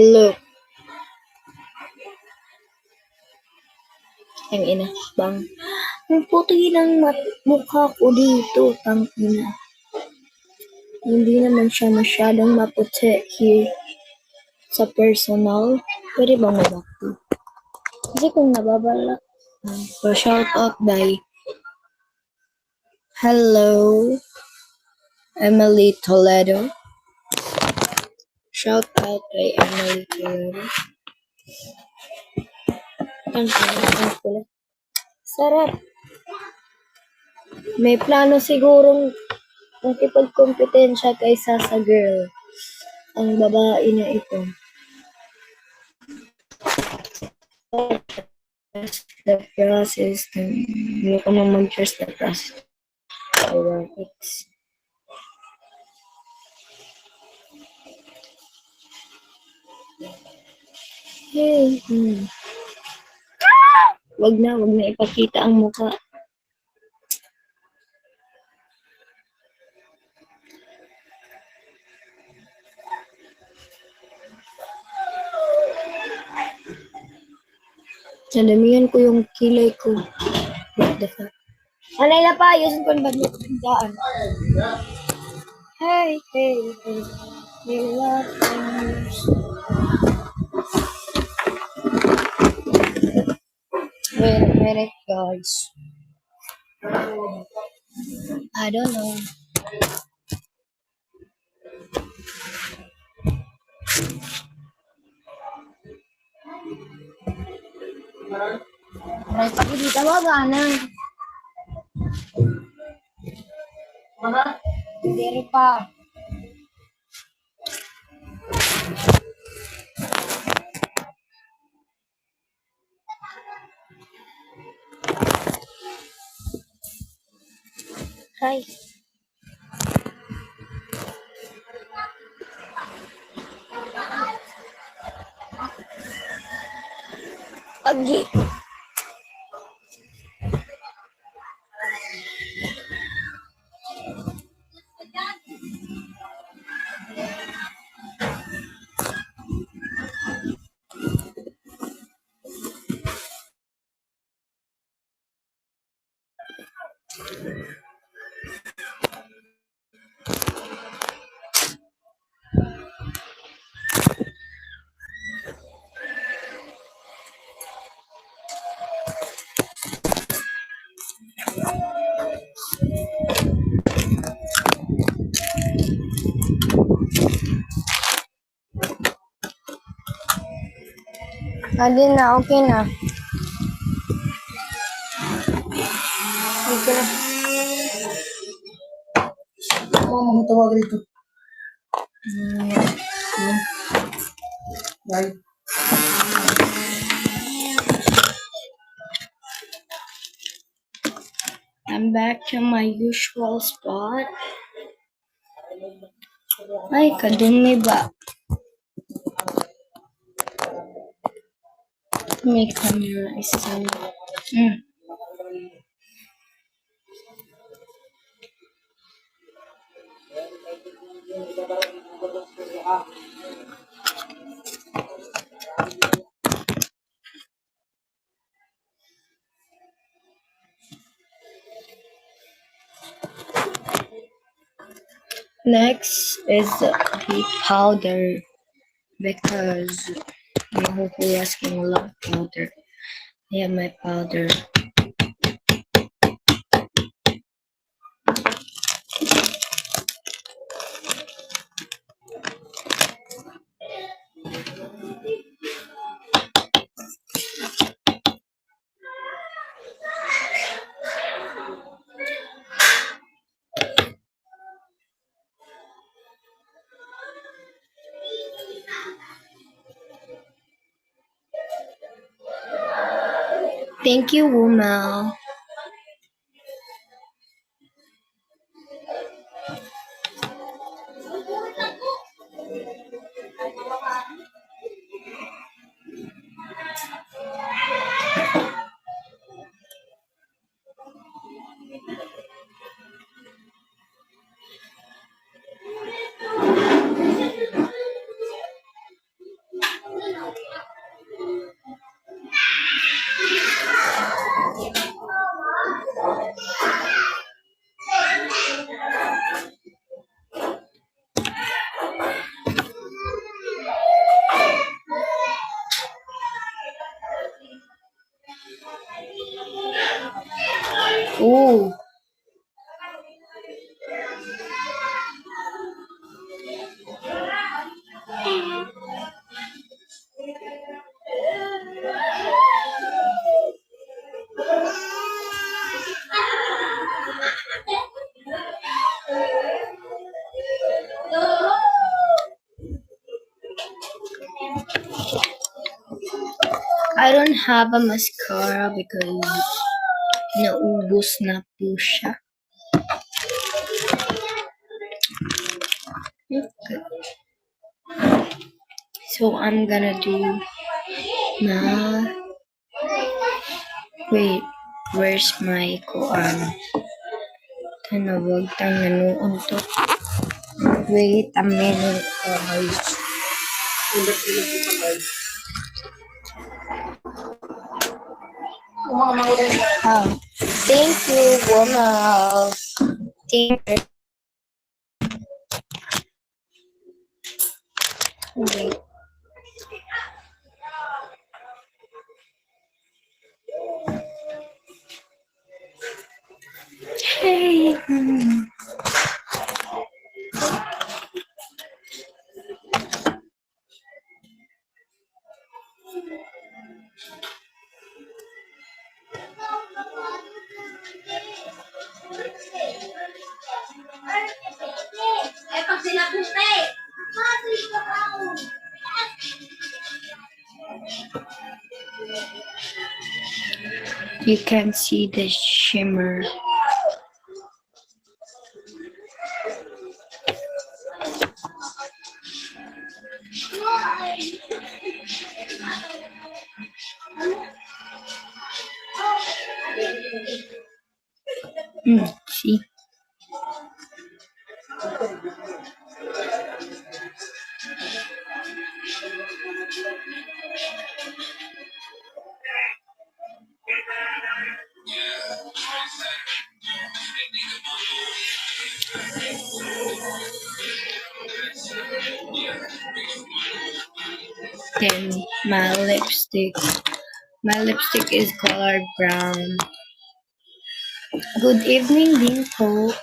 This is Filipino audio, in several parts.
Look. Ang ina. Bang. Ang puti ng mukha ko dito. Tang ina. Hindi naman siya masyadong maputi here sa personal. Pwede ba mabakti? Kasi kung nababala. Shout out by hello Emily Toledo. Shout out kay Emily Toledo. Ang pala. Sarap. May plano sigurong makipagkompetensya kay Sasa Girl. Ang babae na ito. The process. Hindi ko na mag-trust the process. Our ex. Hey. Wag na ipakita ang mukha. Nadamihan ko yung kilay ko. What the fuck? Anay na pa, yusin ko na bagdaan. Hey. You love things. Wait a minute, guys. I don't know. Ay, pati di tawagan na. Hindi pa. Hi. Agi. Adi na, okay na. Okay na. Mau tawag dito. Right. I'm back to my usual spot. Ay, kadumi ba? My camera is so... Next is the powder because you know who asking a lot of powder. I have my powder. Thank you, Wumel. I don't have a mascara because naubos na po siya. Okay. So I'm gonna do na wait, where's my tanawag tanganuon to? Wait a minute, guys. Thank you, woman. Thank you. Wait. Hey. You can see the shimmer. See? Then my lipstick. My lipstick is colored brown. Good evening, Dimple.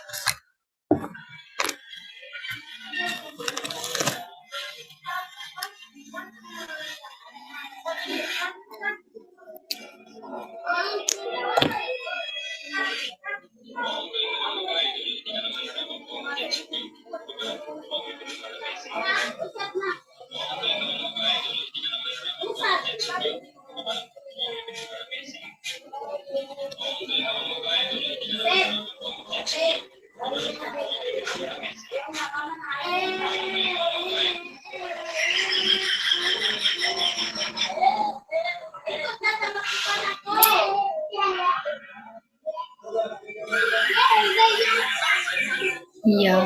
Yeah,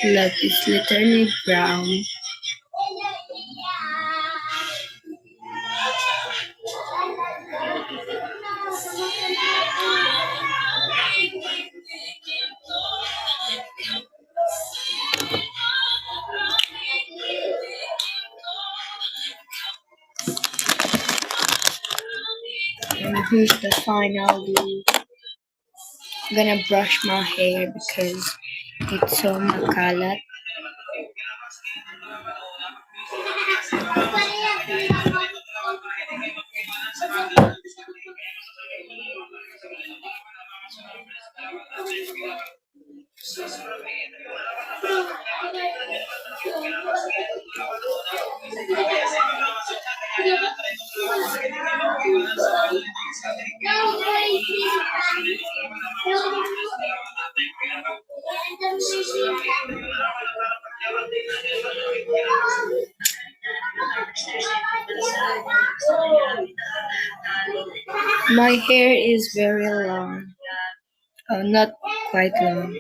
look, it's literally brown. And here's the final look. I'm gonna brush my hair because it's so makalat. My hair is very long. Oh, not quite long.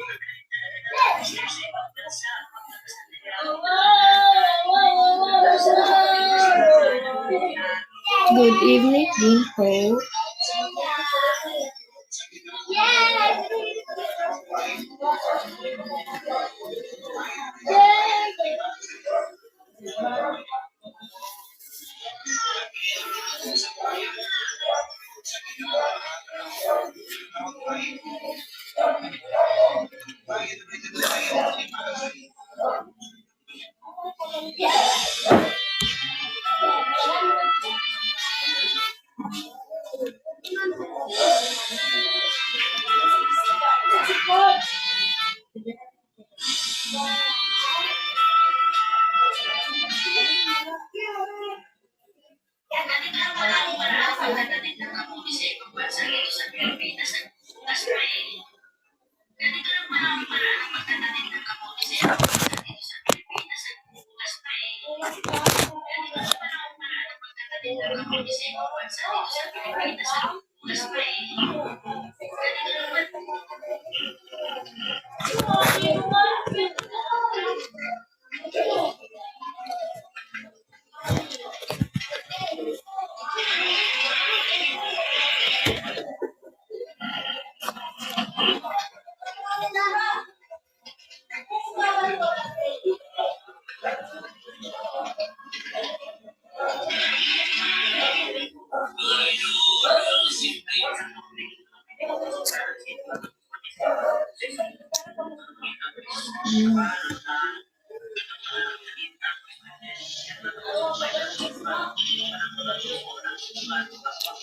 Good evening, Dimple.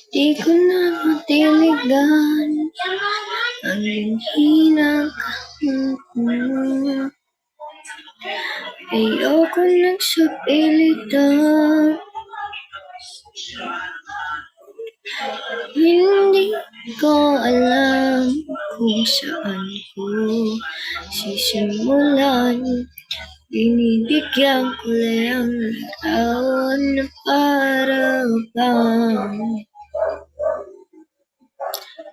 Di ko na matiligan ang hinang ayoko nang sapilitan. Hindi ko alam kung saan ko sisimulan. Binibigyan ko lang larawan na para bang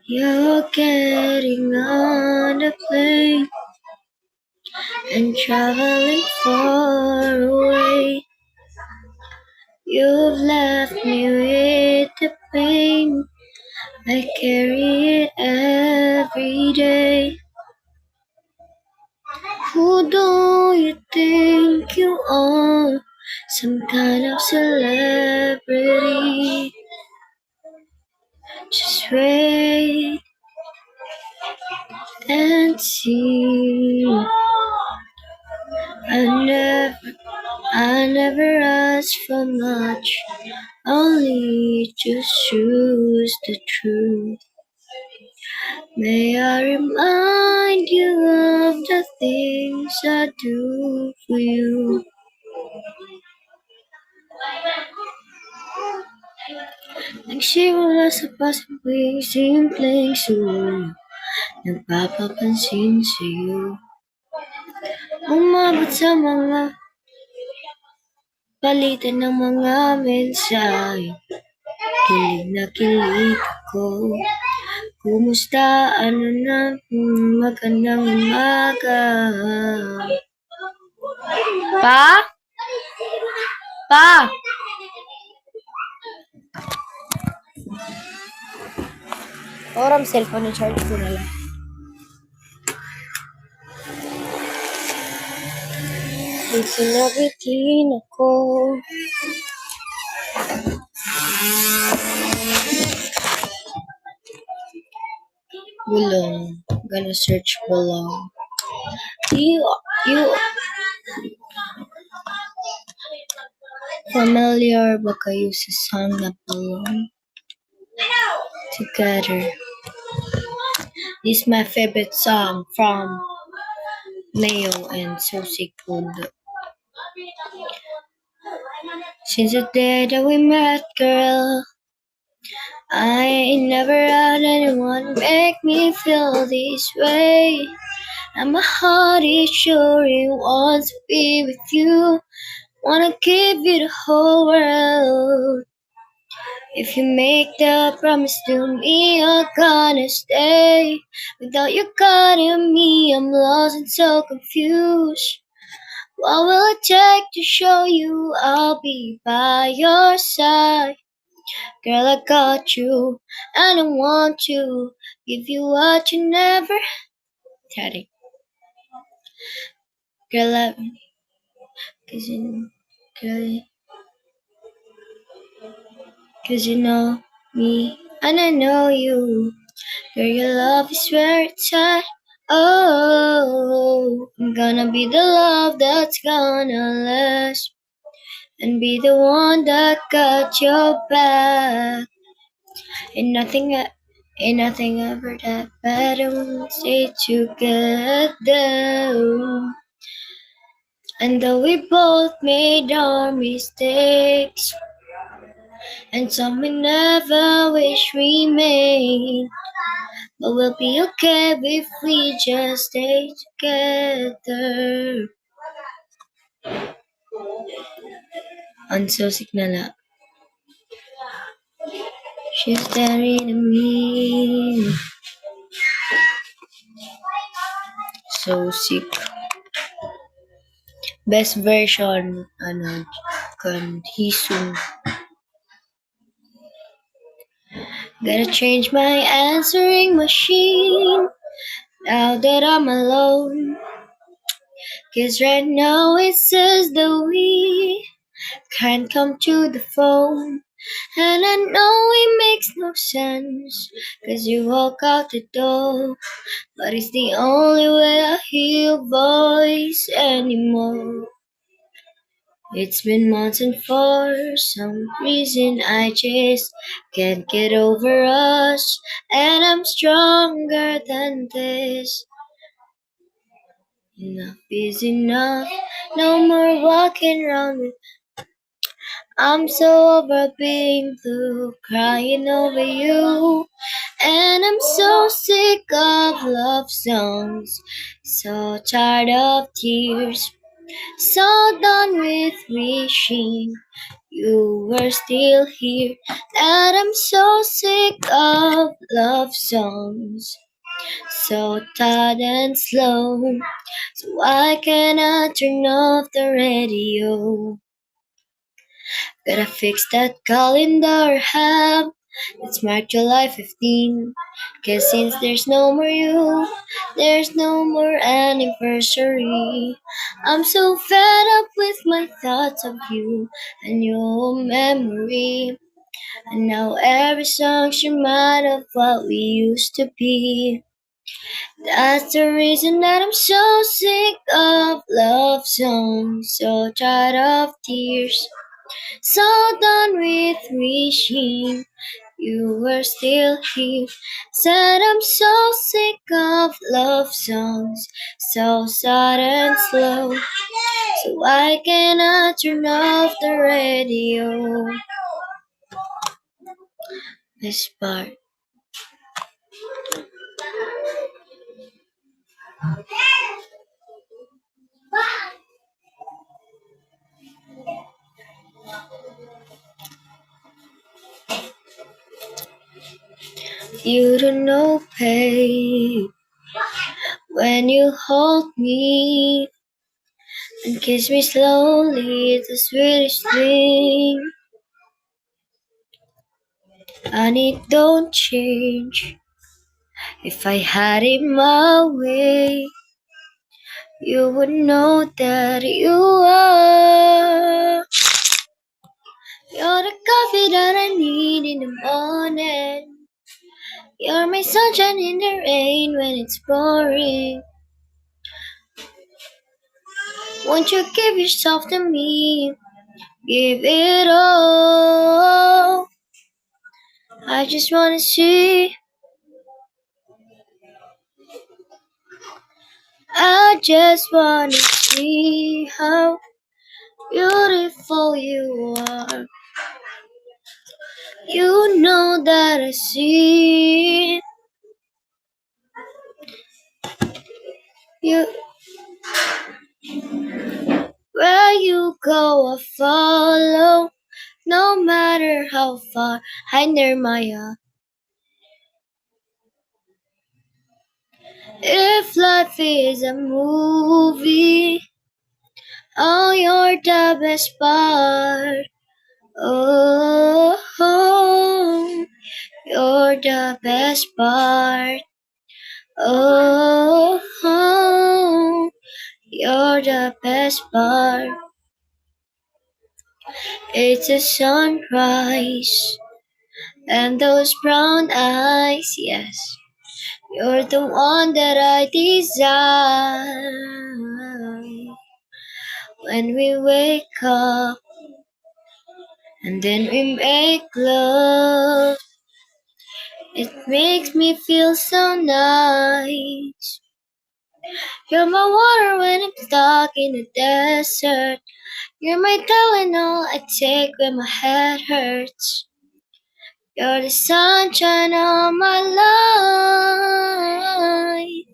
you're getting on a plane and traveling far away. You've left me with the pain. I carry it every day. Who do you think you are? Some kind of celebrity. Just wait and see. I never ask for much, only just choose the truth. May I remind you of the things I do for you. Nagsimula sa pasimpleng simpleng suyo, nagpapapansin sa'yo. Umabot sa mga palitan ng mga mensahe. Kilig na kilig ako. Kumusta? Ano na? Magandang umaga. Pa? Pa? Orang cellphone na charge ko na lang. Sinabitin ako. Bulong. Gonna search bulong. You familiar ba kayo sa song na Bulong? Together. This is my favorite song from Mayo and Susie Kundo. Since the day that we met, girl, I ain't never had anyone make me feel this way. And my heart is sure it wants to be with you. Wanna give you the whole world. If you make the promise to me, I'm gonna stay. Without you guiding me, I'm lost and so confused. What will it take to show you I'll be by your side? Girl, I got you, and I want to give you what you never had. It. Girl, let me, cause you know me, and I know you. Girl, your love is where it's at. Oh, I'm gonna be the love that's gonna last. And be the one that got your back. Ain't nothing ever that better when we stay together. And though we both made our mistakes, and some we never wish we made, but we'll be okay if we just stay together. I'm so sick na. She's staring at me. So sick. Best version, kan Hisung. Gotta change my answering machine now that I'm alone. 'Cause right now it says that we can't come to the phone. And I know it makes no sense, 'cause you walk out the door. But it's the only way I hear your voice anymore. It's been months and for some reason I just can't get over us. And I'm stronger than this. Enough is enough. No more walking around with. I'm so over being blue, crying over you. And I'm so sick of love songs, so tired of tears, so done with wishing you were still here. That I'm so sick of love songs, so tired and slow. So why can't I turn off the radio? Gotta fix that calendar have. Let's mark July 15. 'Cause since there's no more you, there's no more anniversary. I'm so fed up with my thoughts of you and your memory. And now every song's remind of what we used to be. That's the reason that I'm so sick of love songs, so tired of tears, so done with wishing you were still here. Said I'm so sick of love songs, so sad and slow. So why can't I turn off the radio? This part. You don't know pain when you hold me and kiss me slowly. It's the sweetest thing. And it don't change. If I had it my way, you would know that you are. You're the coffee that I need in the morning. You're my sunshine in the rain when it's pouring. Won't you give yourself to me? Give it all. I just wanna see. I just wanna see how beautiful you are. You know that I see you. Where you go, I follow. No matter how far, hi Nirmaya. If life is a movie, oh, you're the best part. Oh, you're the best part. Oh, you're the best part. It's a sunrise and those brown eyes, yes. You're the one that I desire. When we wake up and then we make love, it makes me feel so nice. You're my water when I'm stuck in the desert. You're my Tylenol I take when my head hurts. You're the sunshine of my life.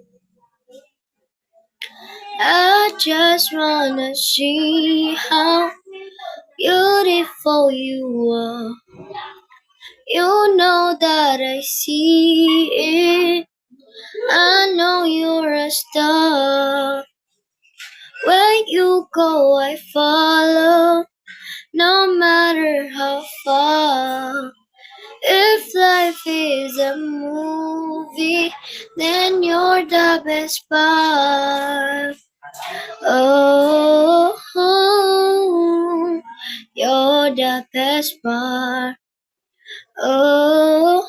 I just wanna see how beautiful you are. You know that I see it. I know you're a star. Where you go, I follow. No matter how far. If life is a movie, then you're the best part. the best part. Oh,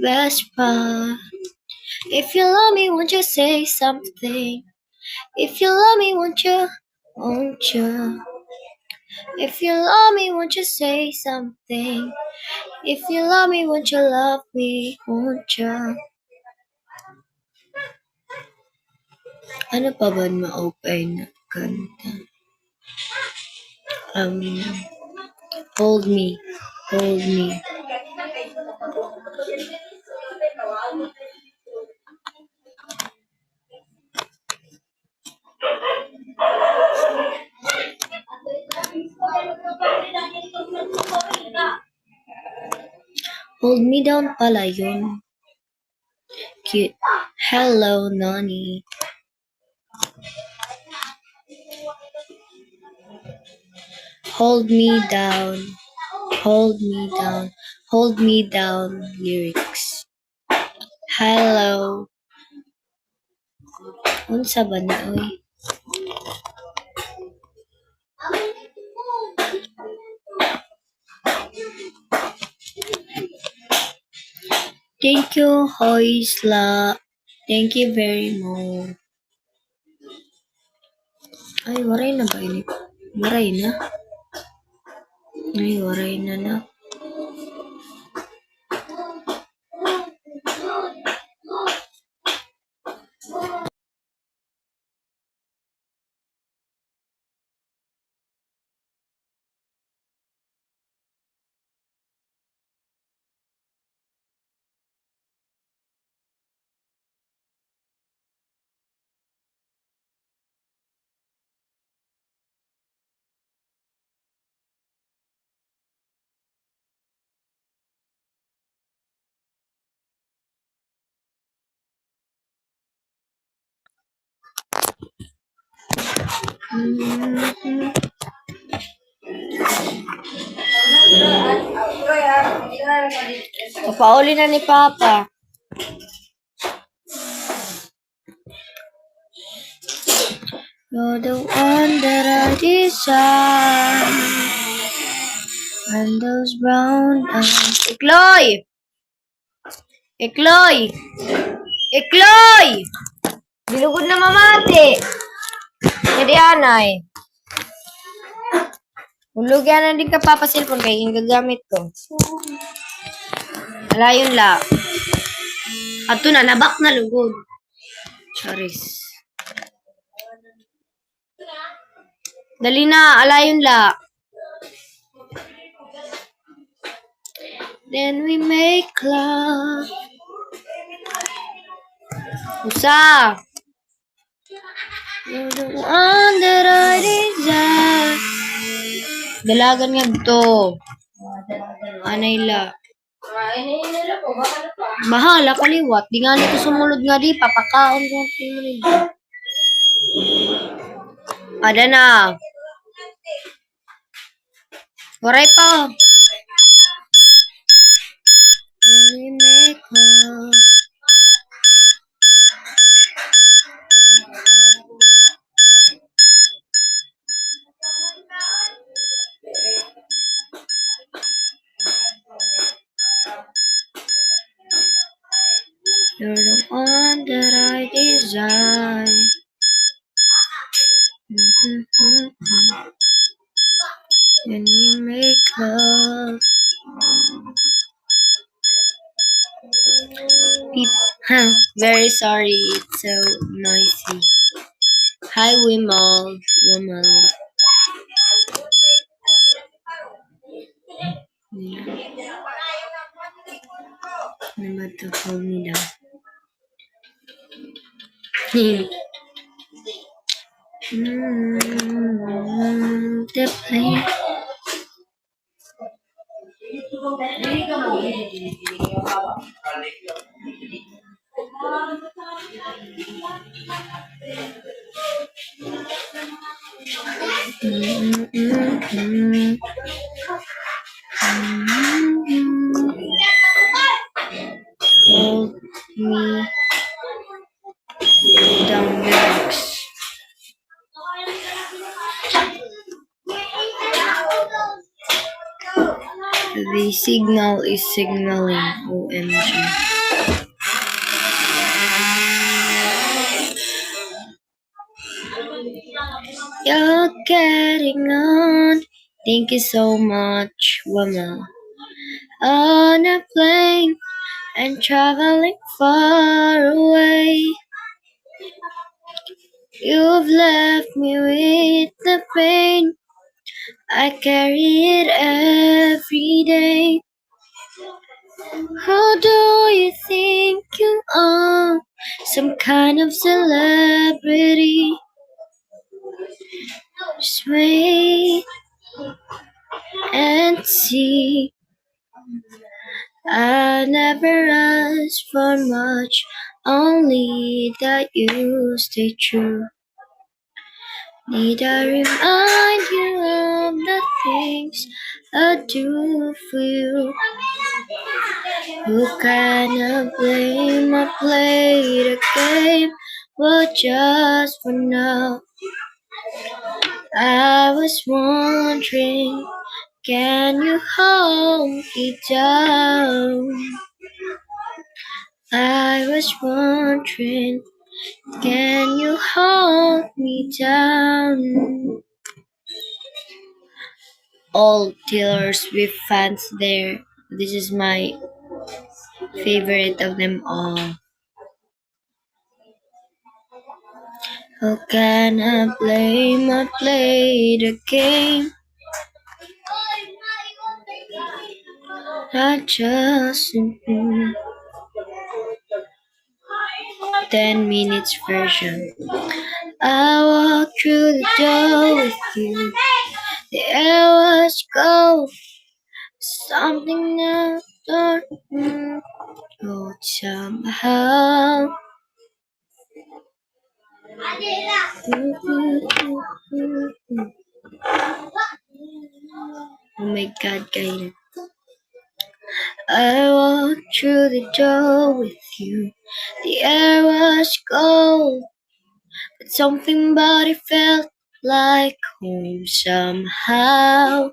best part. If you love me, won't you say something? If you love me, won't you? Won't you? If you love me, won't you say something? If you love me, won't you love me? Won't you? Ano pa ba ma-open na kanta? Hold me. Hold me. Hold me down pala yun. Cute. Hello, Nani. Hold me down. Hold me down. Hold me down lyrics. Hello. Unsa ba na, oy? Thank you, Hoisla. Thank you very much. Ay, waray na ba ini? Waray na? Ay, waray na na. Papauli na ni Papa. You're the one that I desire. And those brown eyes. Ikloy! Ikloy! Ikloy! Bilugod na mamati. Jadi anay. Hulog yan na din ka papasilpon kaya yung gagamit ko. Wala yun la. Ato na, nabak na lugod. Charis. Dali na, alayon la. Then we make love. Usa. You're the one that I desire. Dalagan nga to. Anay la. Bahala kaliwat. Di nga nito sumulod nga di. Papakaon ko ang timunin. Ada na. Waray pa. When we make love. You're the one that I desire. When we make love. Very sorry, it's so noisy. Hi, Wimal. Wimal. Naman to hold me down. The plane. Hold me down lyrics. Signal is signaling. OMG. You're getting on. Thank you so much, Wama. On a plane and traveling far away. You've left me with the pain. I carry it every day. How do you think you are? Some kind of celebrity? Just wait and see. I never asked for much, only that you stay true. Need I remind you of the things I do for you? Who can I blame? I played a game, but just for now. I was wondering, can you hold me down? I was wondering, can you hold me down? All Taylor Swift fans there. This is my favorite of them all. How can I blame? I played a game. I just 10 minutes version. I walked through the door with you. The air was cold. Something that don't go somehow. Oh my god, guys. I walked through the door with you. The air was cold, but something about it felt like home somehow.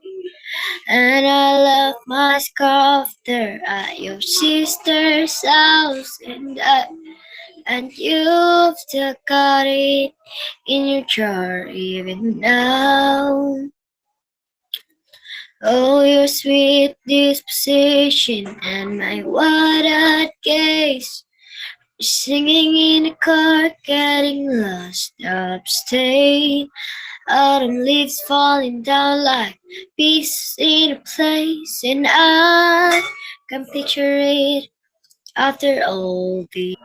And I left my scarf there at your sister's house, and you've still got it in your jar even now. Oh, your sweet disposition and my wide-eyed gaze, singing in the car, getting lost upstate. Autumn leaves falling down like pieces in a place, and I can picture it after all the.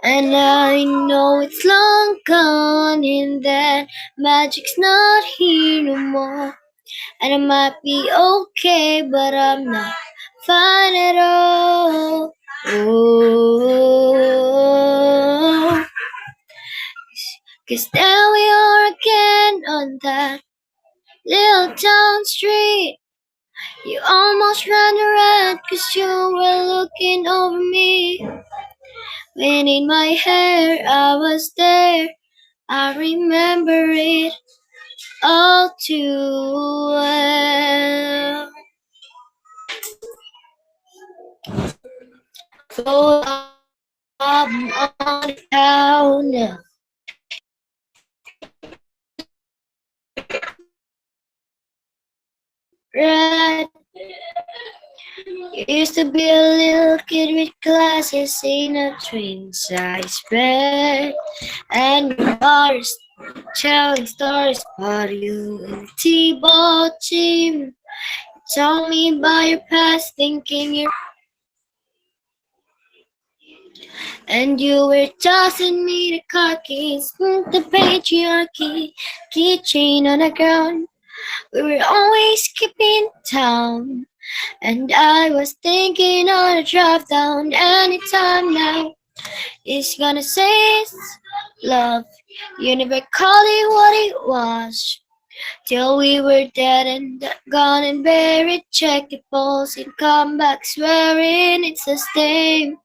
And I know it's long gone, and that magic's not here no more. And I might be okay, but I'm not fine at all. Oh, 'cause now we are again on that little town street. You almost ran the red 'cause you were looking over me. When in my hair I was there, I remember it all too well. So I'm on the town now. Right. You used to be a little kid with glasses in a twin size bed, and your mother's telling stories about you in the T-ball team. Tell me about your past, thinking you're. And you were tossing me the car keys, the patriarchy, keychain on the ground. We were always keeping town. And I was thinking on a drive down anytime now. It's gonna say it's love. You never called it what it was. Till we were dead and gone and buried. Check the pulse and come back swearing it's the same.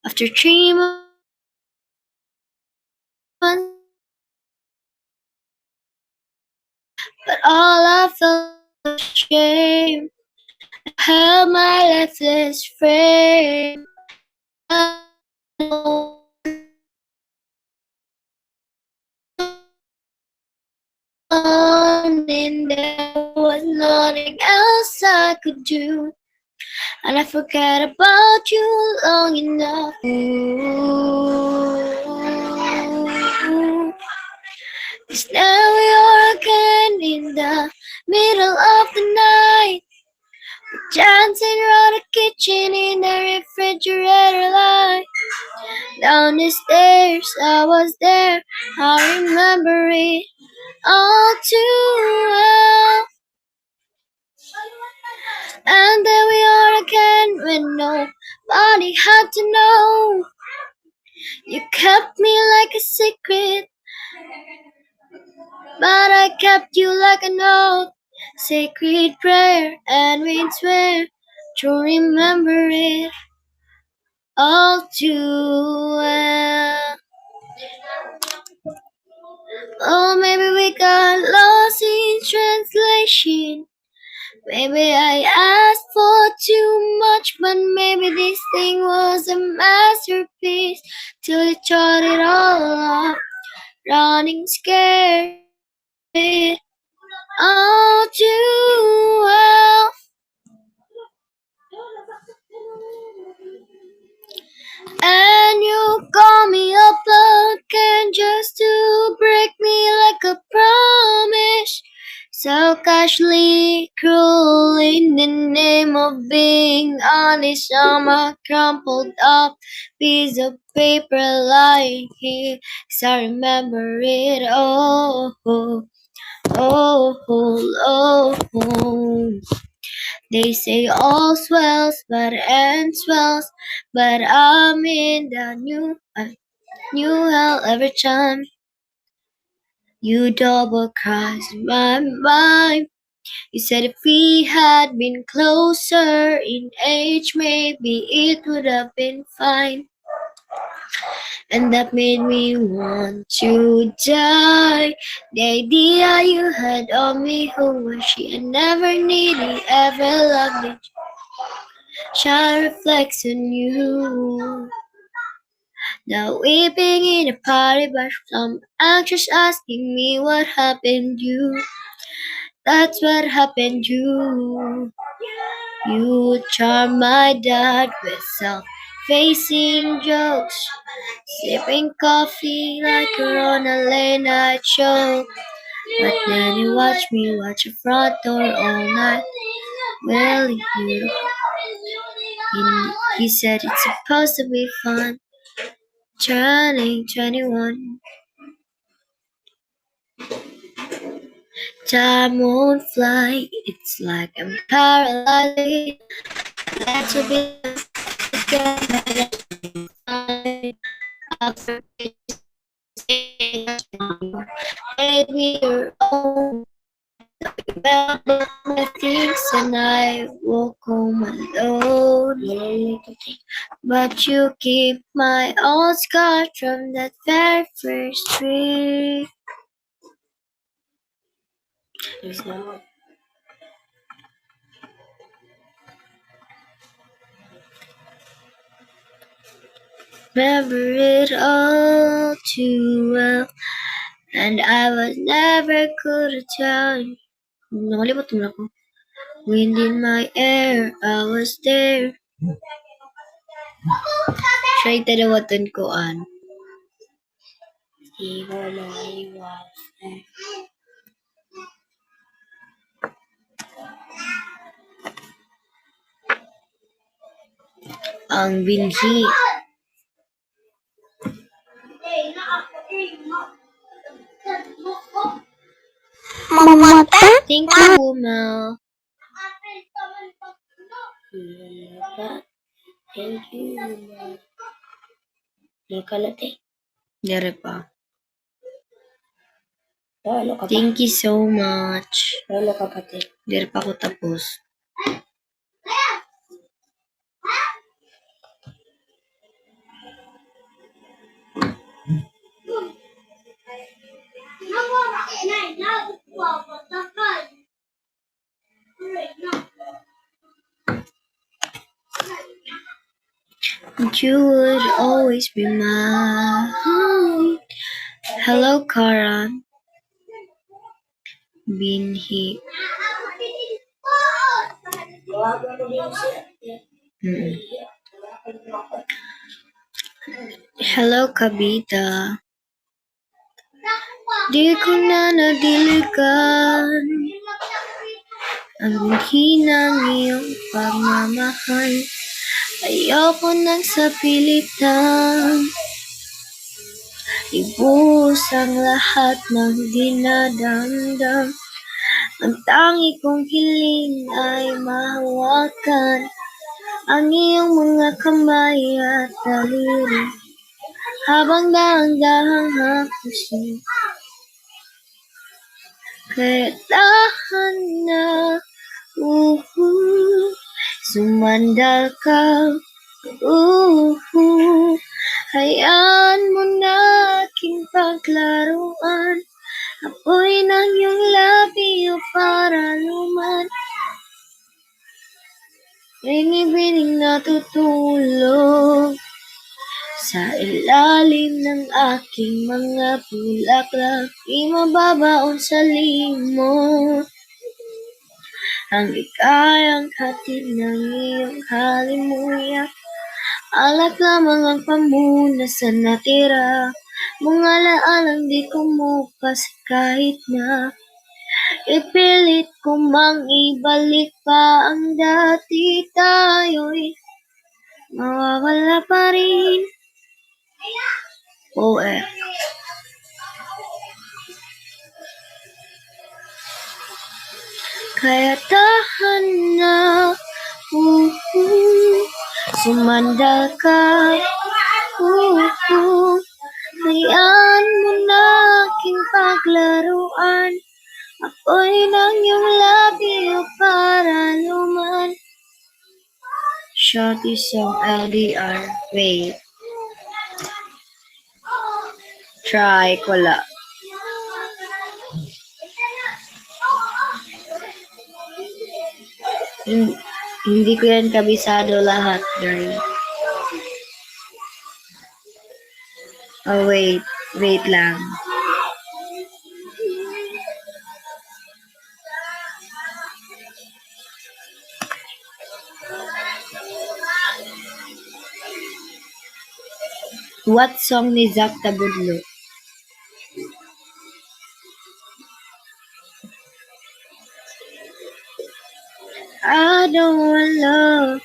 After 3 months, but all I felt was shame. held my lifeless frame. And there was nothing else I could do, and I forgot about you long enough. Ooh. 'Cause now we are again in the middle of the night, dancing around the kitchen in the refrigerator light. Down the stairs, I was there, I remember it all too well. And there we are again when nobody had to know. You kept me like a secret, but I kept you like an oath. Sacred prayer, and we'd swear to remember it all too well. Oh, maybe we got lost in translation. Maybe I asked for too much, but maybe this thing was a masterpiece. Till you taught it all up, running scared it all too well. And you call me up again just to break me like a promise. So casually cruel in the name of being honest on a crumpled up piece of paper lying here. 'Cause I remember it all. Oh, oh, oh, oh. They say all swells, but ends swells, but I'm in the new hell every time you double cross my mind. You said if we had been closer in age, maybe it would have been fine. And that made me want to die. The idea you had of me, who was she? I never needed, ever loved me. Shine reflects on you. Now weeping in a party bus, some anxious asking me what happened you. That's what happened you. You charm my dad with self-facing jokes, sipping coffee like you're on a late night show. But then you watch me watch the front door all night. Well, he said it's supposed to be fun. Turning 21. Time won't fly. It's like I'm paralyzed. That's a bit after made me your own. About my things and I walk home alone. But you keep my old scars from that very first trip. Remember it all too well, and I was never good to tell you. Nakalimot mo ako. Wind in my hair, I was there. Try talawaton ko an. Ang binhi. Mamata? Thank you, Mel. Thank you. Nakalate. Dere pa. Ano ka pa? Thank you so much. Ano ka pati? Dere pa ako tapos. you would always be mine. Hello, Kara. Binhi. Mm. Hello, Kabita. Di ko na nadiligan ang hinang iyong pagmamahal. Ayoko nang sa pilitan ibuhos ang lahat ng dinadamdam. Ang tangi kong hiling ay mahawakan ang iyong mga kamay at daliri habang dahan-dahang hapusin. Kaya dahan na, sumandal ka, hayaan mo na aking paglaruan. Ako'y ng iyong labi o paraluman. Binibining natutulog sa ilalim ng aking mga bulaklak. Di mababaon sa limot ang ligayang hatid ng iyong halimuyak. Alak lamang ang pamunas sa natira mong alaalang di kumupas kahit na ipilit ko mang ibalik pa ang dati. Tayo'y mawawala pa rin. Kaya tahan na, sumandal ka, hayaan mo na aking paglaruan. Ako'y ng iyong labi o paraluman. Shot is song LDR. Wait. Try ko lang. Hindi ko yan kabisado lahat, girl. Oh, wait. Wait lang. What song ni Zack Tabudlo? I don't want love.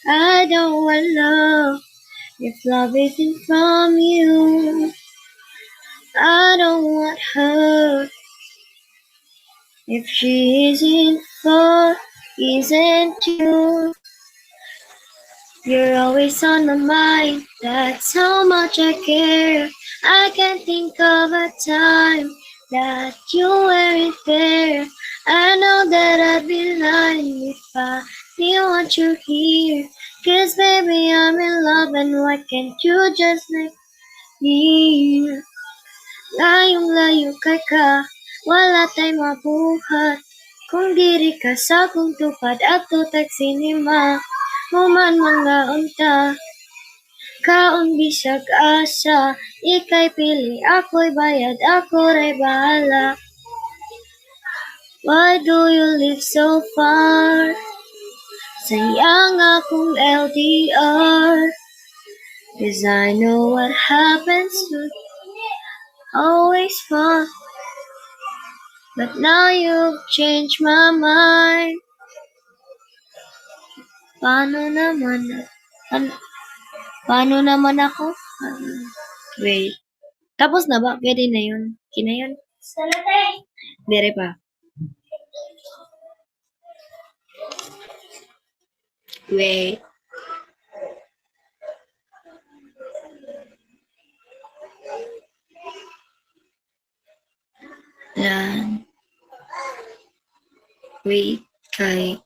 I don't want love. If love isn't from you, I don't want her. If she isn't you. You're always on my mind, that's how much I care. I can't think of a time that you weren't there. I know that I'd be lying if I didn't want you here. 'Cause baby, I'm in love and why can't you just let me? Layong-layo ka, wala tayong mabuhat. Kung diri ka sa kong tupad at tutag sinima, human mga unta. Kaon bisag asa, ikay pili, ako'y bayad, ako ray bahala. Why do you live so far? Sayang akong LDR. 'Cause I know what happens to always fun. But now you've changed my mind. Paano naman ako? Wait. Tapos na ba? Pwede na yun. Kina yun? Dere pa. Wait. Yan. Wait. Kay.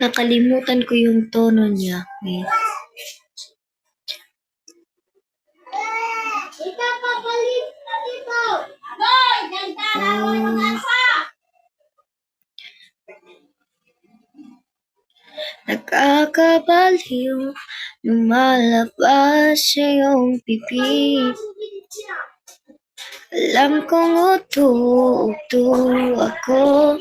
Nakalimutan ko yung tono niya. Wait. Nakakabaliw, lumalabas sa iyong bibig. Alam kong uto ako,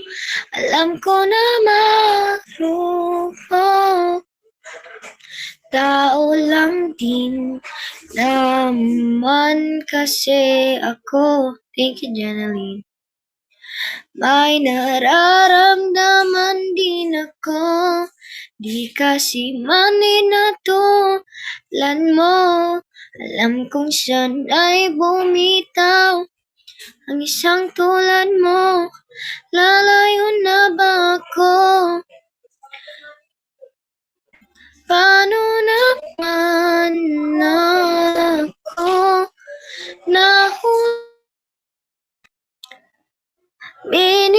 alam ko na marunong. Tao lang din naman kasi ako. Thank you, Janeline. May nararamdaman din ako, di kasi maninatulan mo. Alam kong saan ay bumitaw ang isang tulad mo. Lalayo na ba ako? Paano naman ako nahulog? Binitawan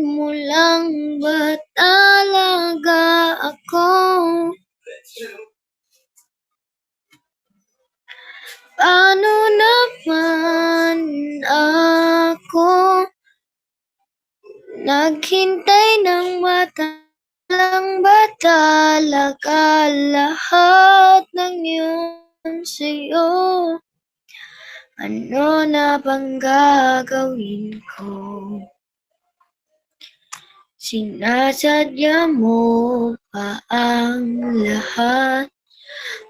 mo lang ba talaga ako? Paano naman ako naghintay ng matalang ba talaga lahat ng yun sa'yo? Ano na bang gagawin ko? Sinasadya mo pa ang lahat?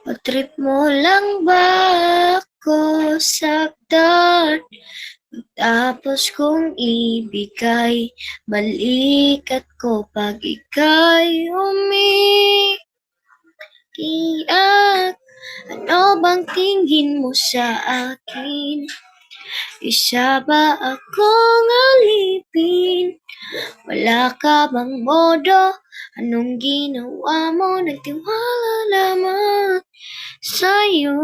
O trip mo lang ba ako saktan? Tapos kong ibigay, balikat ko pag ika'y umiiyak. Ano bang tingin mo sa akin? Isa ba akong alipin? Wala ka bang modo? Anong ginawa mo? Nagtiwala lamang sa'yo.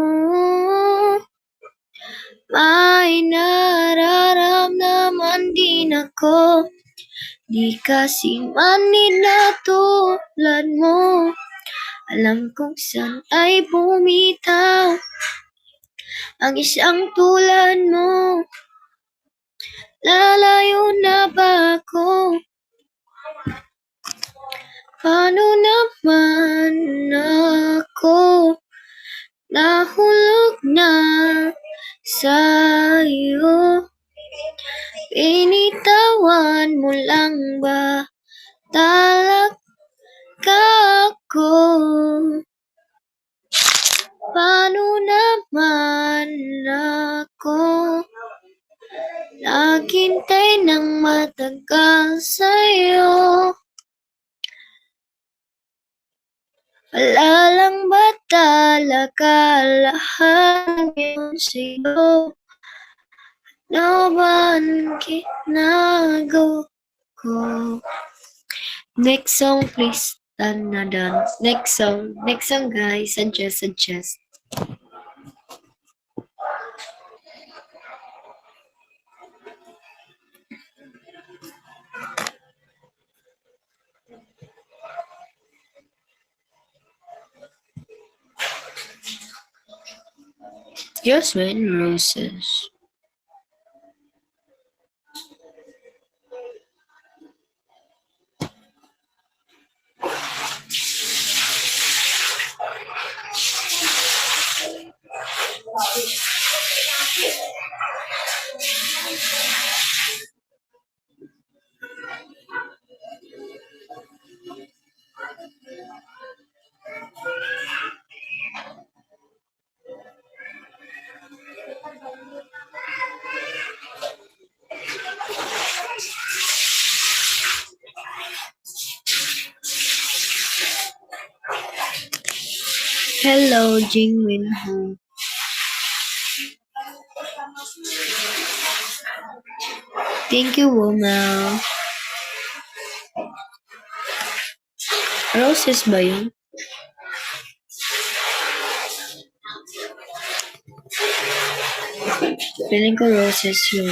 May nararamdaman din ako, di kasi maninatulad mo. Alam kong saan ay bumitaw ang isang tulad mo. Lalayo na ba ako? Paano naman ako nahulog na sa'yo? Binitawan mo lang ba talaga ako? Paano naman ako naghintay ng matagal sa'yo? Wala lang ba talaga lahat yun sa'yo? Ano ba ang ginagawa ko? Next song, please. Done na done. Next song guys. Suggest. Jasmine Roses. Hello, Jingmin Ho. Thank you, Womel. Roses ba yun? Feeling ko roses yun.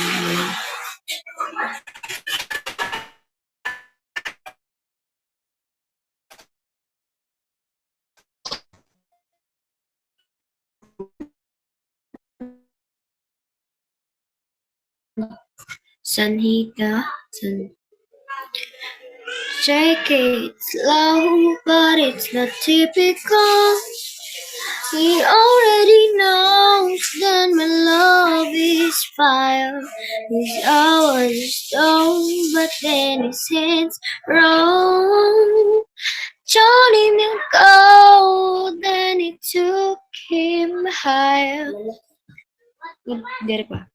Sanhita. Take it slow, but it's not typical. He already knows that my love is fire. His hours is stone, but then his hands roll. Told him to go, then it took him higher. Dari pa?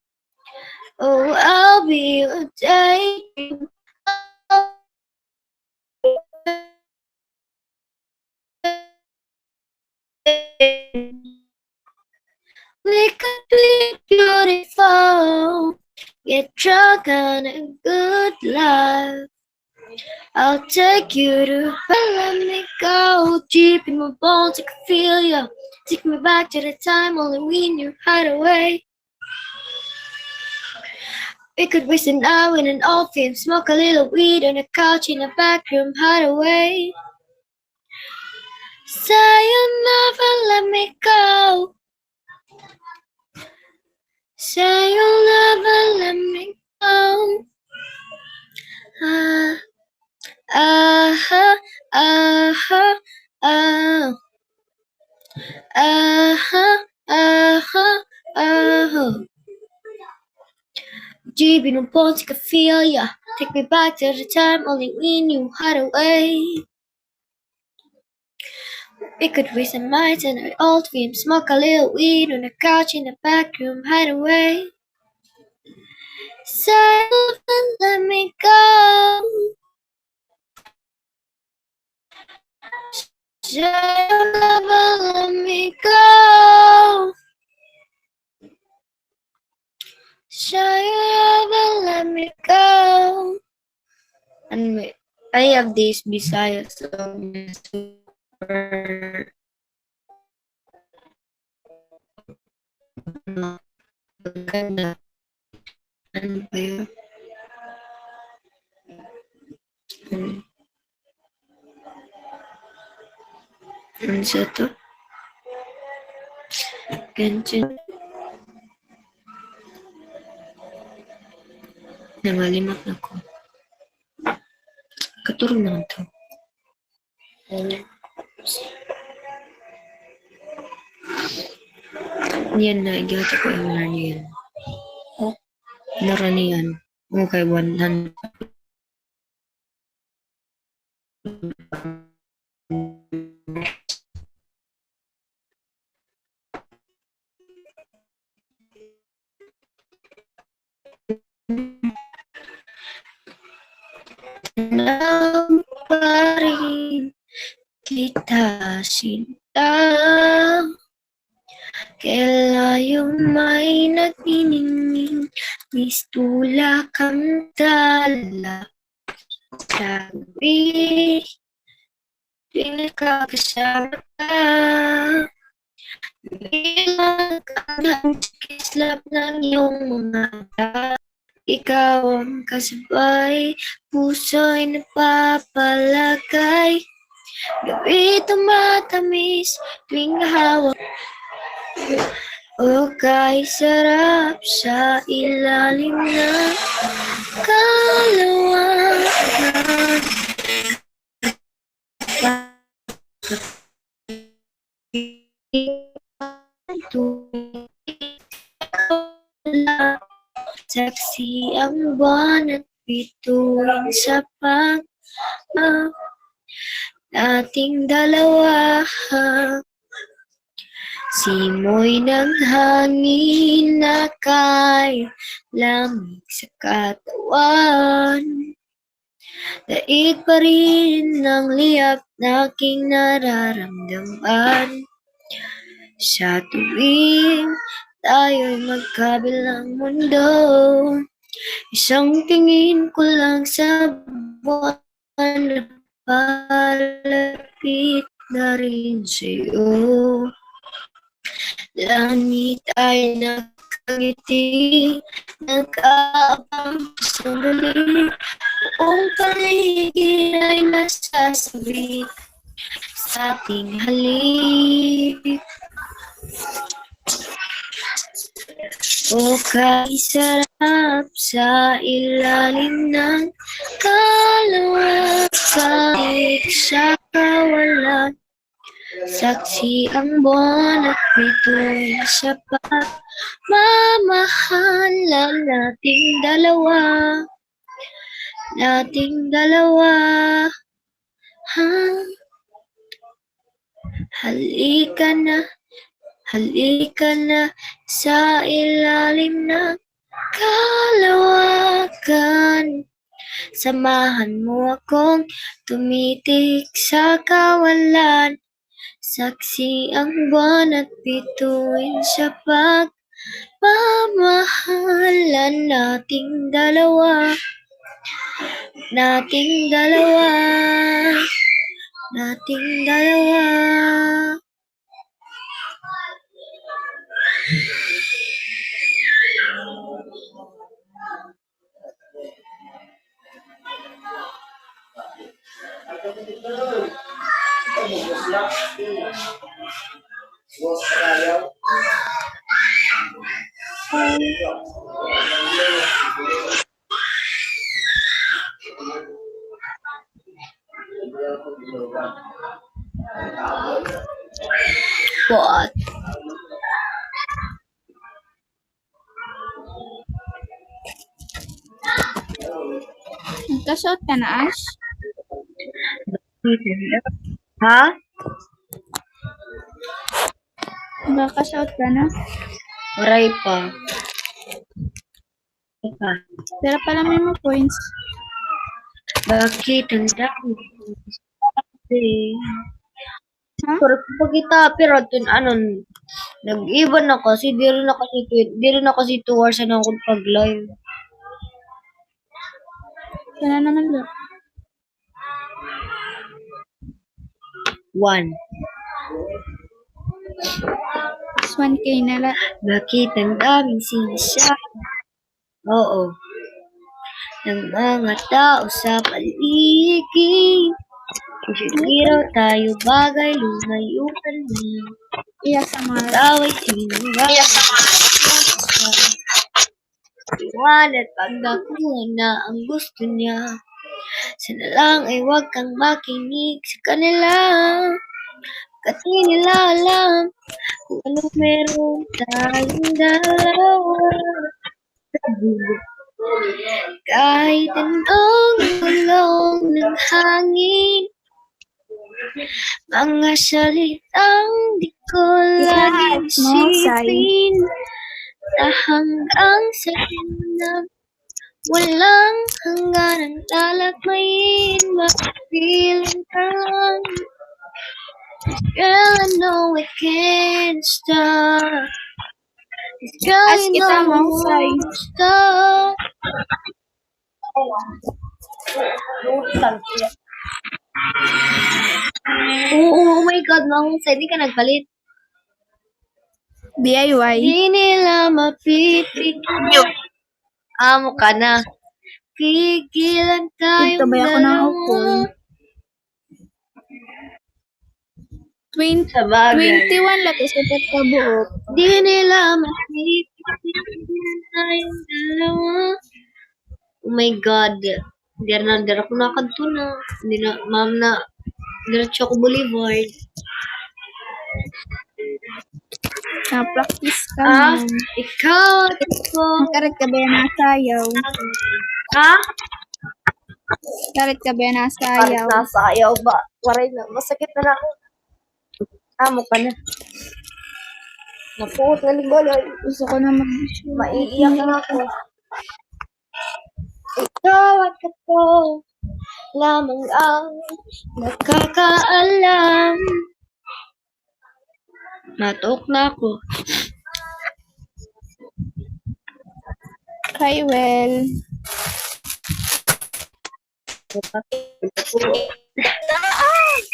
Oh, I'll be a daydream. We could be beautiful, get drunk on a good life. I'll take you to bed, let me go deep in my bones. I can feel you. Take me back to the time only we knew how to wait. We could waste an hour in an old film, smoke a little weed on a couch in a back room, hide away. Say you'll never let me go. Say you'll never let me go. Ah, ah, ah, ah, ah, ah, ah. Deep in the bones, I can feel ya. Take me back to the time only we knew how to wait. We could waste some nights in an old film, smoke a little weed on a couch in the back room, hide away. Say you'll let me go. Say you'll never let me go. Say you'll never let me go. And wait, I have this Bisaya song na super maganda. Ano ba yun? Ano sa to? Ganyan. Namalimot na ko. Katurong naman to. Yan na, igata ko yung naraniyan. Oh, Naraniyan. Okay, 100. Alam pa rin kita sinta. Kailayong may nagniningning, mistula kang dala. Sabi, pinagkakasama ka. Bilang kang kislap ng iyong mga mata. Ikaw ang kasabay, puso'y napapalagay. Gabi tumatamis, tuwing hawak. O kay sarap sa ilalim ng kalawakan. Saksi ang buwan at bituin sa nating dalawa. Simoy ng hangin na kay lamig sa katawan. Daig pa rin ang liyap na aking nararamdaman. Sa tuwing tayo'y magkabilang mundo, isang tingin ko lang sa buwan, palapit na rin sa'yo. Langit ay nakangiti, nag-aabang sandali, buong paligid ay nasasabi sa ating halik. O kay sarap sa ilalim ng kalawakan. Saksi ang buwan at bituin sa pagmamahalan nating dalawa. Nating dalawa. Ha? Halika na sa ilalim ng kalawakan. Samahan mo akong tumitik sa kawalan. Saksi ang buwan at bituin sa pagmamahalan nating dalawa. Nating dalawa. Nating dalawa. What? Nagka-shot ka na, Ash? Ha? Nagka-shot ka na? Waray pa. Teka. Pero pala may mo points. Bakit ang dami? Ha? Pero pag kita, pero nag-iba na kasi, di rin na kasi 2 hours na ako pag-live. Sana naman lang. 1. 1K na lang. Bakit ang daming sinasabi? Oo. Ng mga tao sa paligid. Hindi raw tayo bagay, lumayo ka na. Iya sa mga. Tawa'y sinungaling. Iwanan pagdakuha na ang gusto niya. Sana lang ay huwag kang makinig sa kanila. Kasi nila alam kung ano meron tayong dalawa. Kahit anong gulong ng hangin, mga salitang di ko laging isipin, na hanggang sa na walang hangganang lalakmayin, mapipiling ka lang. Girl, I know I can't stop. Girl, As you kita know I mahusay. won't stop. Oh my God, mahusay. Di ka nagpalit. DIY. Di nila mapipigilan. Amo ka na. Pigilan tayong Tabay ako ng dalawa. alcohol. 20, Sa bagay. 21 lang kasi ka buot. Di nila mapipigilan tayong dalawa. Oh my God. Dira ako nakadto na. Hindi na, ma'am na. Diretso ako Boulevard. Na-practice ka Ah, man. ikaw at ako. Karet ka ba yan nasayaw? Ha? Karet ka ba yan Parang nasayaw? nasayaw ba? Waray na. Masakit na ako. Amo ka na. Napuot na ligbalay. Gusto ko na Maiiyak na ako. Ikaw at ako lamang ang nakakaalam. Natok na ako. Hi, well.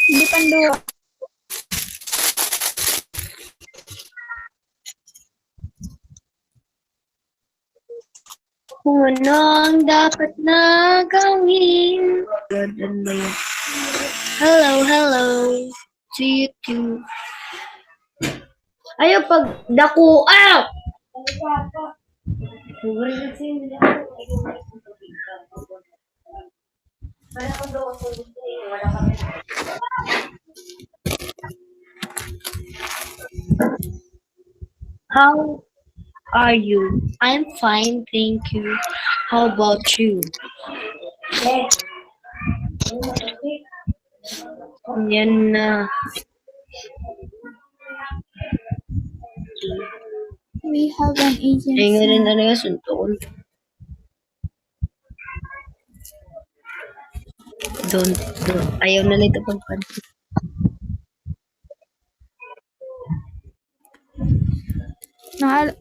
Hindi panduwa. Kung ano ang dapat na gawin. Ganun ba yun? Hello to you too. Ayaw pag dako. Ayaw! How are you? I'm fine, thank you. How about you? Yan na. We have an Ay, agency. nga rin na nga suntuon. Don't. Ayaw na lang ito pagpansin.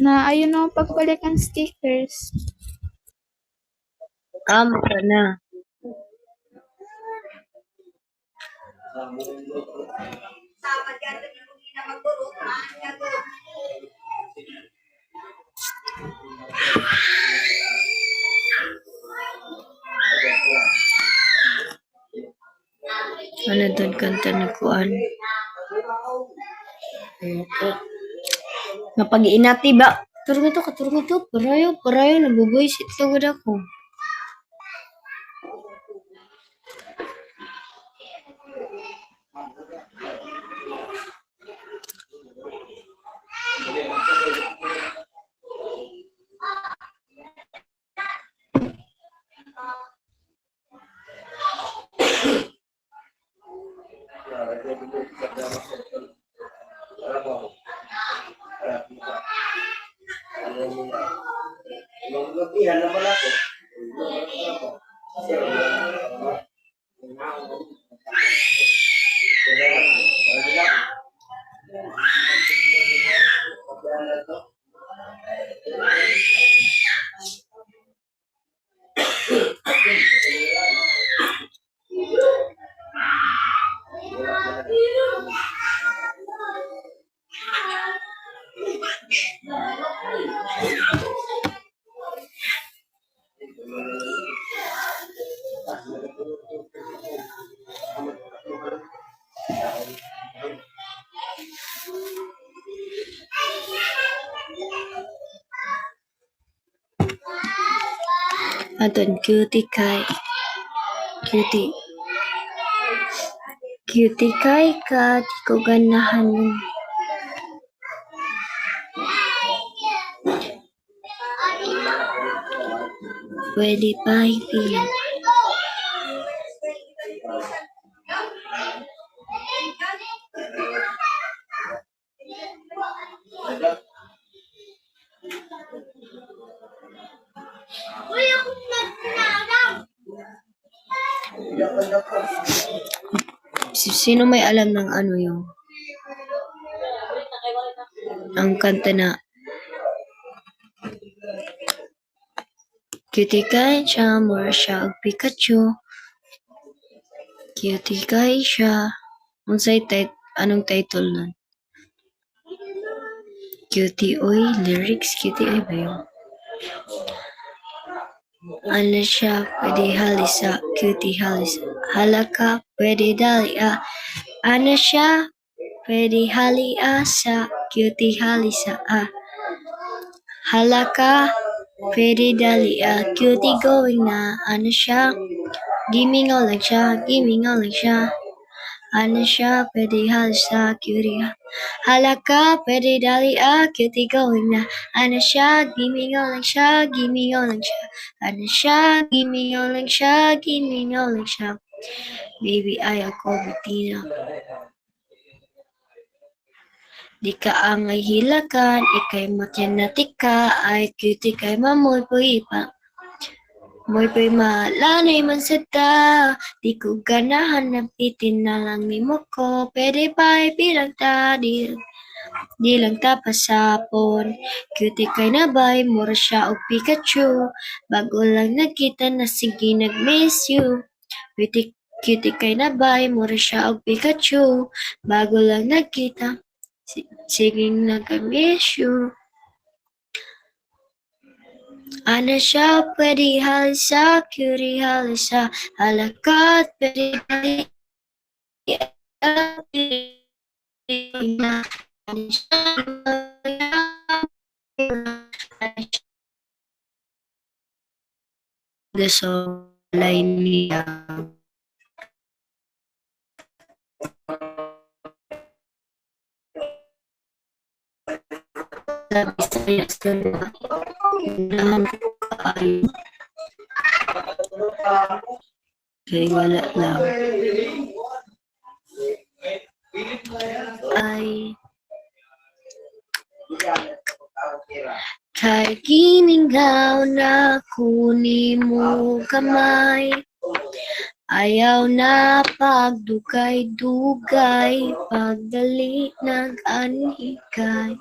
Ayun na pagbalik ang stickers. Maka na. Ano doon kanta ni Kuan? Napag-iinati ba? Turong ito. Parayo, nabubuhay si ito ako. Aton, cutie kay. Cutie kay ka, di ko ganahan. Pwede pa ipiyan. Sino may alam ng ano yung ang kanta na Cutie kay siya, mura siya og Pikachu. Cutie kay siya. Anong title nun? Cutie oy, lyrics, cutie oy ba yun? Ano siya, pwede halisa, cutie halisa. Halaka, pwede dalia. Ano siya, pwede halia sa, cutie halisa. Halaka, pwede dalia, cutie going na. Ano siya, gimingaw lang siya. Ano siya, pwede halisa, cutie halaka, pwede dalia, cutie going na. Ano siya, gimingaw lang siya. Ano siya, gimingaw lang siya. Baby, ay ako, Bettina. Di ka angay hilakan, ikay matyanati ka, ay cutie kay mamoy po ipa. Moy po'y malanay man sa ta, di ko ganahan na pitin na lang ni mo ko, pwede pa ipilang ta, di lang ta pasapon. Cutie kay nabay, mura siya og Pikachu, bago lang nakita na sige nag-miss you. Cutie kay nabay, mura siya og Pikachu, bago lang nakita, sige nag-miss you. Ano siya, pwede halisa, cutie halisa, halakat, pwede halisa, ano siya, the song line niya. sa Bisaya sila. Unahan ko kaayo. Kay wala lang. Ay. Kay kiningaw na kunin mo kamay. Ayaw na pagdugay-dugay, pagdali nag-anhikay.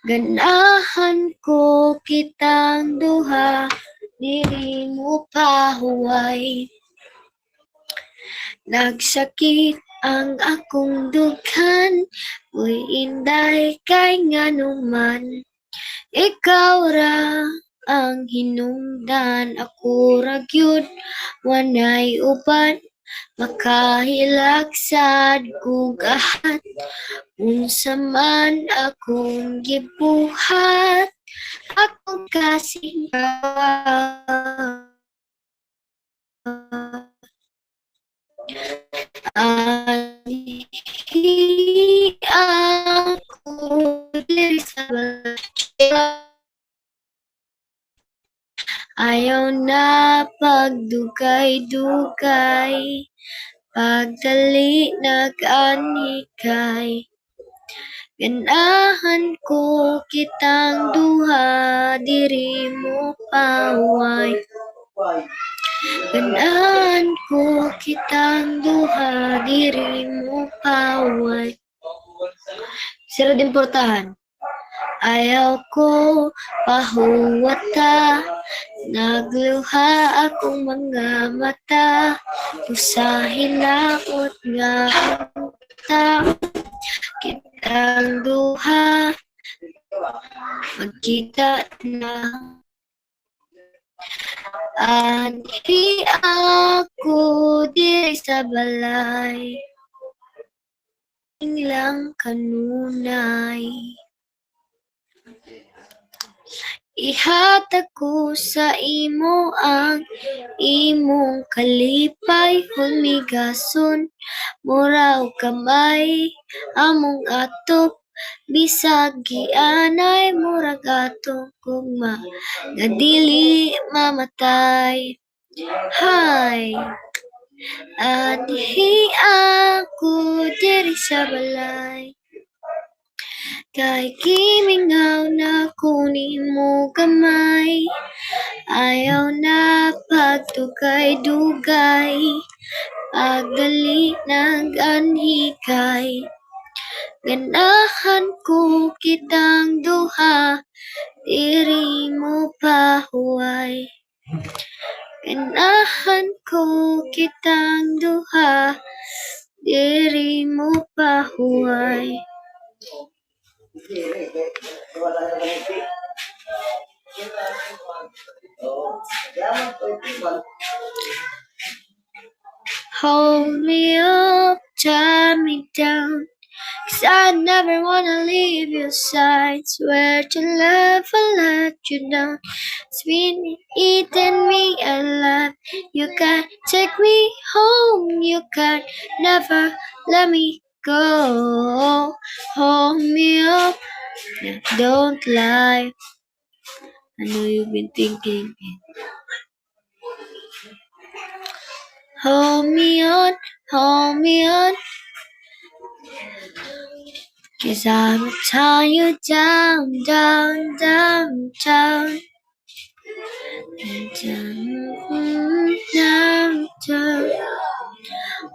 Ganahan ko kitang duha, dili mo pahuway. Nagsakit ang akong dughan, uy inday kay nganuman. Ikaw ra ang hinungdan, ako ra gyud wanay uban. Makahilagsad kog ahat, unsa man akong gibuhat, akong kasingaw. Anhi ako diri sa balay. Ayaw na pagdugay-dugay, pagdali nag-anhikay. Ganahan ko kitang duha, diri mo pahuway. Ganahan ko kitang duha, diri mo pahuway. Sira din portahan. Ayaw ko pahuwata, nagluha akong mga mata, usahin laot nga uta, kitang duha, magkita na. Anhi ako diri sa balay, lang kanunay. Ihatag ko sa imo ang imong kalipay, humigason mura og kamay, among atop bisag gianay murag atong gugma nga dili mamatay. Hay, anhi ako diri sa balay. Kay kimingaw na kunin mo kamay, ayaw na pagdugay-dugay, pagdali nag-anhikay. Ganahan ko kitang duha, diri mo pahuway. Ganahan ko kitang duha, diri mo pahuway. Hold me up, tie me down, 'cause I never wanna leave your side. Swear to love, I'll let you down. It's been eating me alive. You can't take me home, you can't never let me go. Hold me up, don't lie. I know you've been thinking it. Hold me on, 'cause I'ma tie you down, down, down, down. Down, down.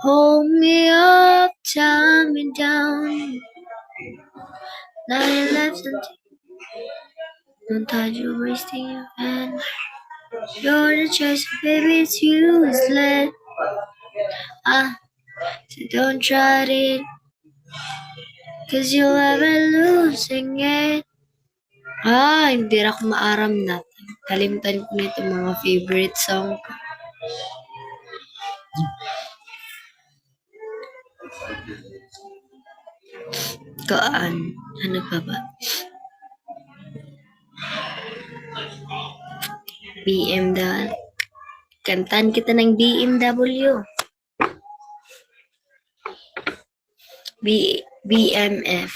Hold me up, tie me down. Now your left until don't touch you, wasting your hand. You're the choice, baby, it's useless. So don't try it, 'cause you'll ever losing it. Hindi na ako maaram na. Kalimutan ko na itong mga favorite song ko. Ano pa ba? BMW. Kantahan kita ng BMW. BMF.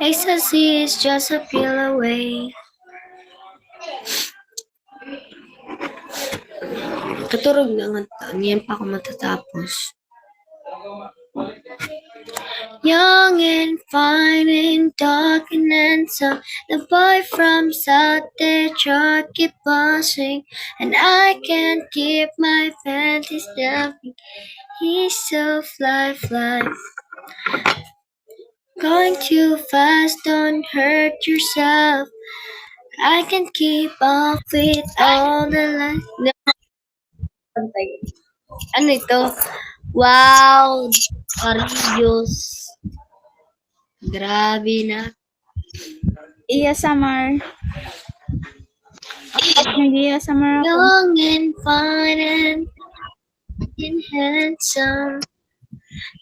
Ecstasy is just a pill away. Tuturog na nga to. Ngayon pa ako matatapos. Young and fine and dark and handsome, the boy from South Detroit keep passing, and I can't keep my panties down. He's so fly, fly. Going too fast, don't hurt yourself. I can keep up with all the lights. No. Ano ito? Wow! Carillos. Grabe na. Iya Samar. Nag-iya Samar ako. Young and fine and handsome.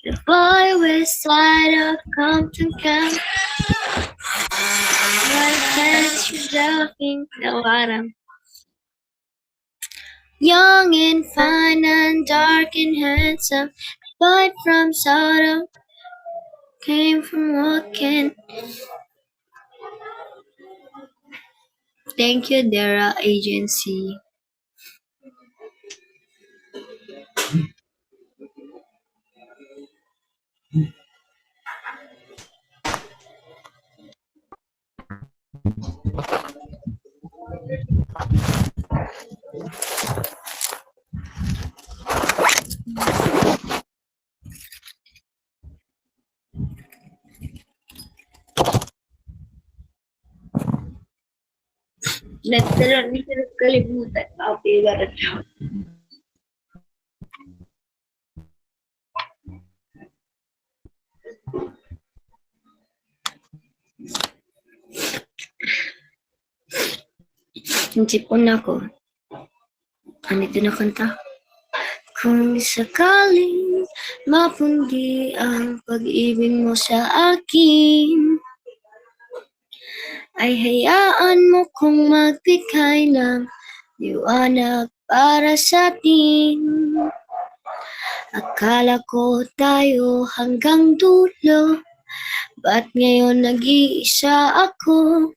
The boy with side of Compton Camp. My catch yourself in the water. Young and fine and dark and handsome. Boy from Sodom came from walking. Thank you, Dara Agency. Nagtalang ni sila kalimutan pa ako ibarat siya. Nagsipon ako. Ano ito na kanta? Kung sakaling mapundi ang pag-ibig mo sa akin, ay hayaan mo kong magbigay ng liwanag para sa atin. Akala ko tayo hanggang dulo, ba't ngayon nag-iisa ako?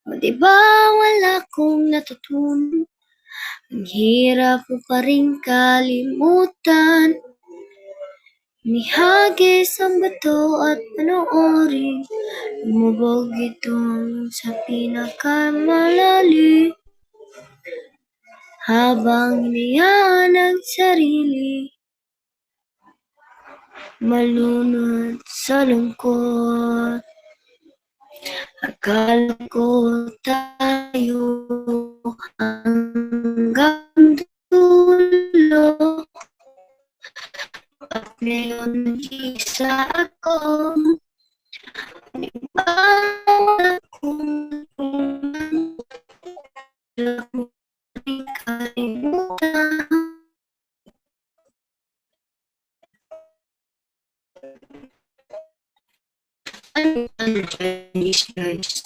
O diba wala kong natutunan? Ang hirap mo pa rin kalimutan. Nihagis ang bato at panoorin, lumubog itong sa pinakamalalim. Habang hinayaan ang sarili, malunod sa lungkot. Akala ko tayo hanggang dulo, at ngayon nag-isa ako. Iba kung kalimutan. Ano Chinese guys?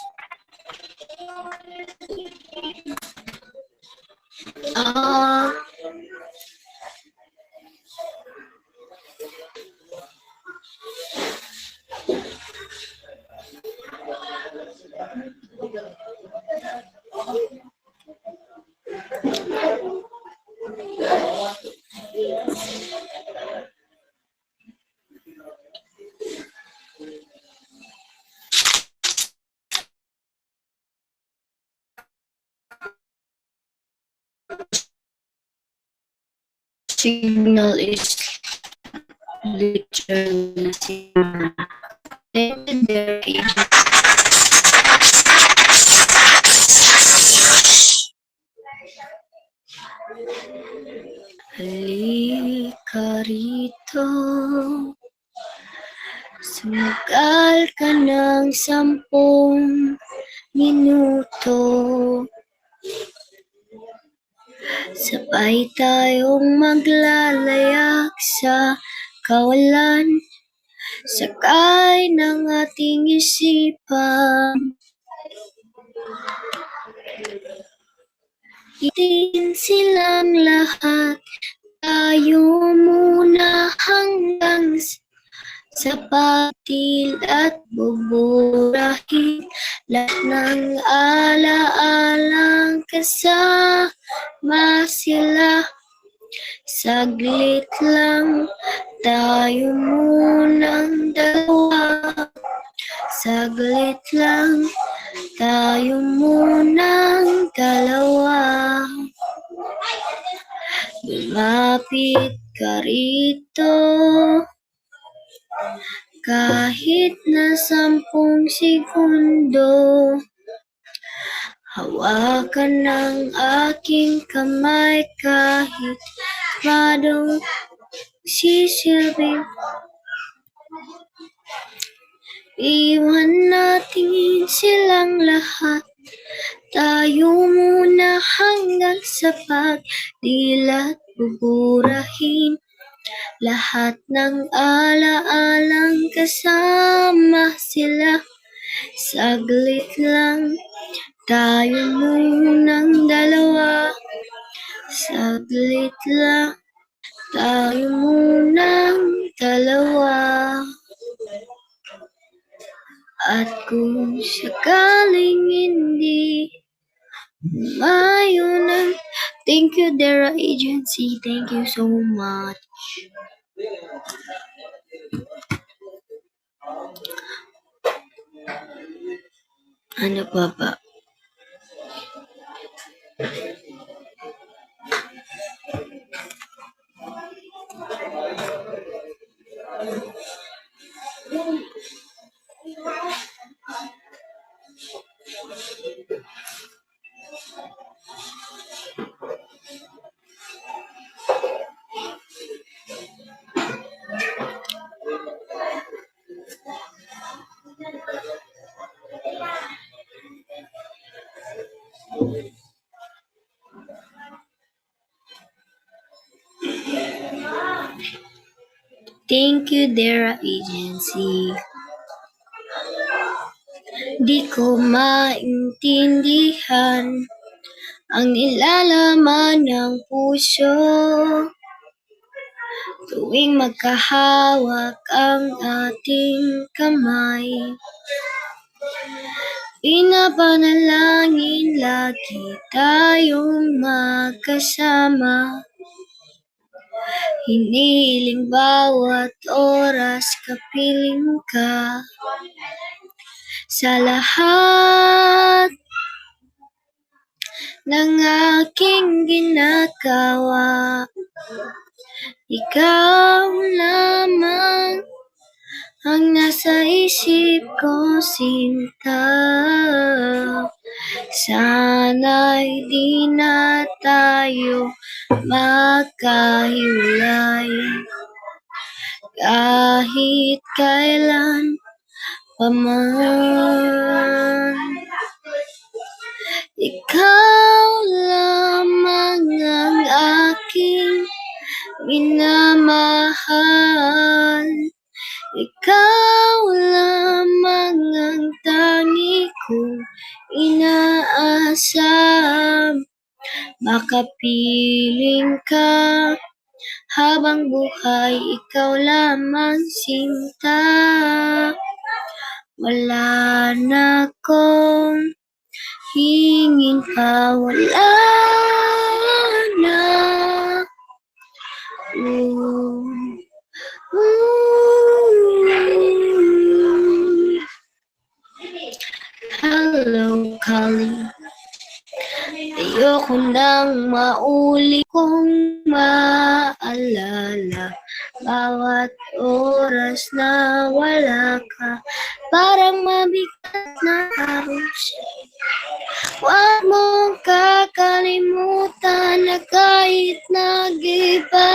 Signal is literally signal. Then there is halika rito, sumagal ka ng 10 minuto. Sabay tayong maglalayak sa kawalan, sakay ng ating isipan. Itin silang lahat, tayo muna hanggang sa pagtil at buburahin lahat ng alaalang kasama sila. Saglit lang tayo munang dalawa. Saglit lang tayo munang dalawa. Lumapit ka rito kahit na 10 segundo. Hawakan ng aking kamay kahit madong sisilbing. Iwan natin silang lahat. Tayo muna hanggang sa pagdilat buburahin lahat ng alaalang kasama sila. Saglit lang tayo munang dalawa. Saglit lang tayo munang dalawa. At kung sakaling hindi umayon ang thank you Dara Agency, thank you so much. Ano pa ba? Thank you Dara Agency. Di ko maintindihan ang nilalaman ng puso tuwing magkahawak ang ating kamay. Pinapanalangin lagi tayong magkasama. Hinihiling bawat oras kapiling ka. Sa lahat ng aking ginagawa, ikaw lamang ang nasa isip ko, sinta. Sana'y di na tayo magkahiwalay kahit kailan paman. Ikaw lamang ang aking minamahal. Ikaw lamang ang tangi kong inaasam. Makapiling ka habang buhay, ikaw lamang sinta. Wala na akong hingin pa, wala na. Hello, Kali. Ayoko nang mauli kong maalala bawat oras na wala ka. Parang mabigat na parusa. Huwag mong kakalimutan na kahit nag-iba,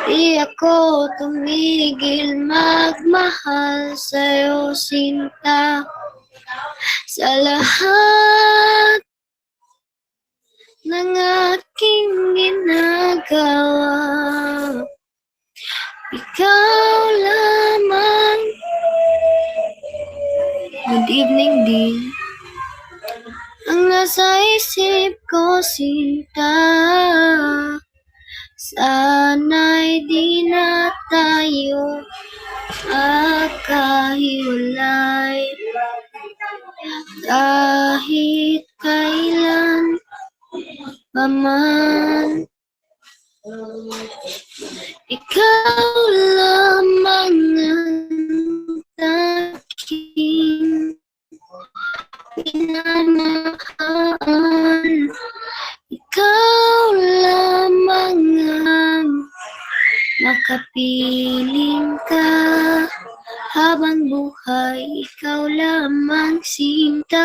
di ako tumigil magmahal sa'yo, sinta. Sa lahat ng aking ginagawa, ikaw lamang. Good evening din. Ang nasa isip ko, sinta. Sana'y di na tayo magkahiwalay kahit kailan paman. Ikaw lamang ang aking minamahal. Ikaw lamang ang makapiling ka habang buhay. Ikaw lamang sinta.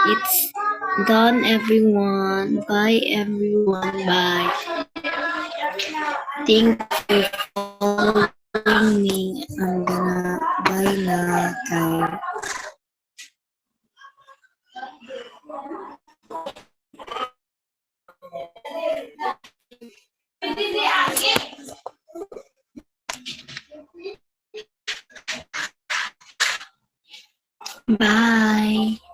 It's done, everyone. Bye, everyone. Bye. Thank you for following me. I'm gonna bye na tayo. Bye.